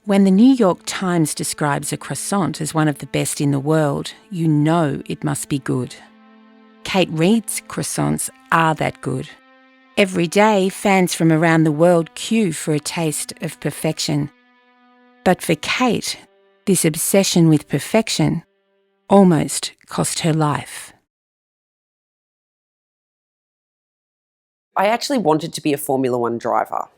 When the New York Times describes a croissant as one of the best in the world, you know it must be good. Kate Reid's croissants are that good. Every day, fans from around the world queue for a taste of perfection. But for Kate, this obsession with perfection almost cost her life. I actually wanted to be a Formula One driver,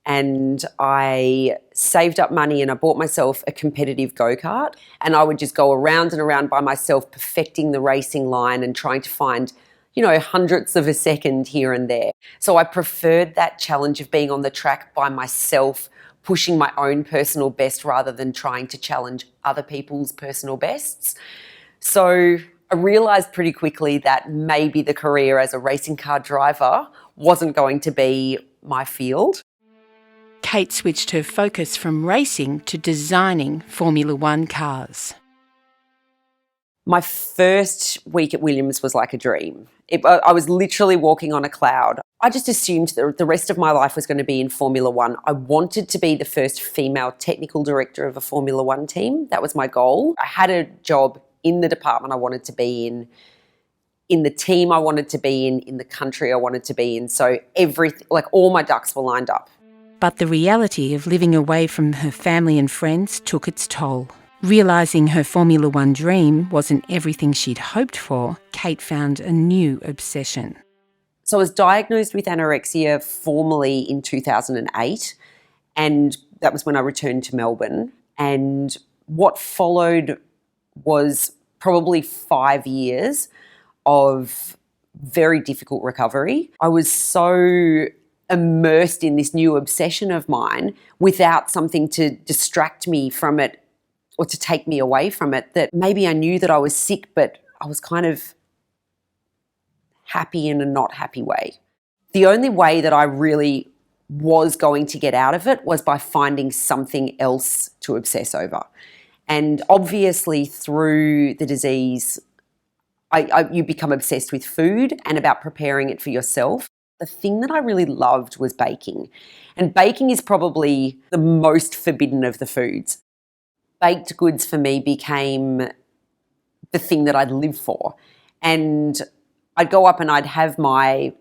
and I saved up money and I bought myself a competitive go-kart, and I would just go around and around by myself, perfecting the racing line and trying to find, hundredths of a second here and there. So I preferred that challenge of being on the track by myself, pushing my own personal best rather than trying to challenge other people's personal bests. So I realised pretty quickly that maybe the career as a racing car driver wasn't going to be my field. Kate switched her focus from racing to designing Formula One cars. My first week at Williams was like a dream. I was literally walking on a cloud. I just assumed that the rest of my life was going to be in Formula One. I wanted to be the first female technical director of a Formula One team. That was my goal. I had a job in the department I wanted to be in the team I wanted to be in the country I wanted to be in. So all my ducks were lined up. But the reality of living away from her family and friends took its toll. Realising her Formula One dream wasn't everything she'd hoped for, Kate found a new obsession. So I was diagnosed with anorexia formally in 2008, and that was when I returned to Melbourne. And what followed was probably 5 years of very difficult recovery. I was so immersed in this new obsession of mine without something to distract me from it or to take me away from it, that maybe I knew that I was sick, but I was kind of happy in a not happy way. The only way that I really was going to get out of it was by finding something else to obsess over. And obviously through the disease, you become obsessed with food and about preparing it for yourself. The thing that I really loved was baking. And baking is probably the most forbidden of the foods. Baked goods for me became the thing that I'd live for. And I'd go up and I'd have my,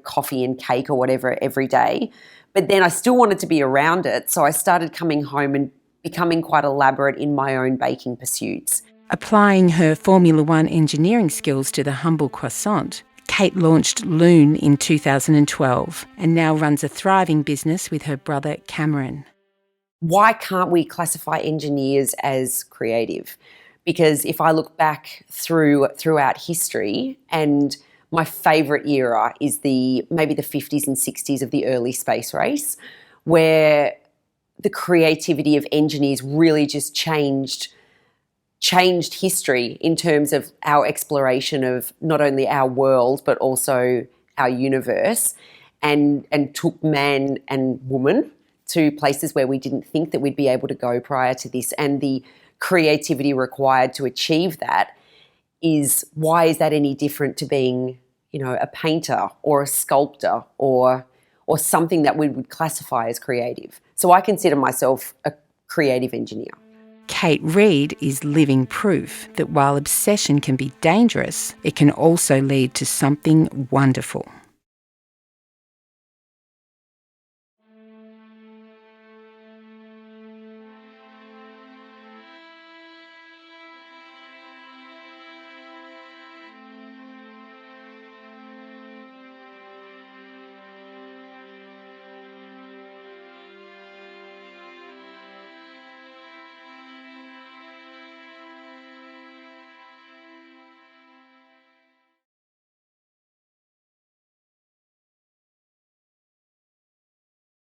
coffee and cake or whatever every day. But then I still wanted to be around it. So I started coming home and becoming quite elaborate in my own baking pursuits. Applying her Formula One engineering skills to the humble croissant, Kate launched Loon in 2012 and now runs a thriving business with her brother Cameron. Why can't we classify engineers as creative? Because if I look back throughout history, and my favourite era is maybe the 50s and 60s of the early space race, where the creativity of engineers really just changed history in terms of our exploration of not only our world but also our universe, and took man and woman to places where we didn't think that we'd be able to go prior to this. And the creativity required to achieve that why is that any different to being, a painter or a sculptor or something that we would classify as creative? So I consider myself a creative engineer. Kate Reid is living proof that while obsession can be dangerous, it can also lead to something wonderful.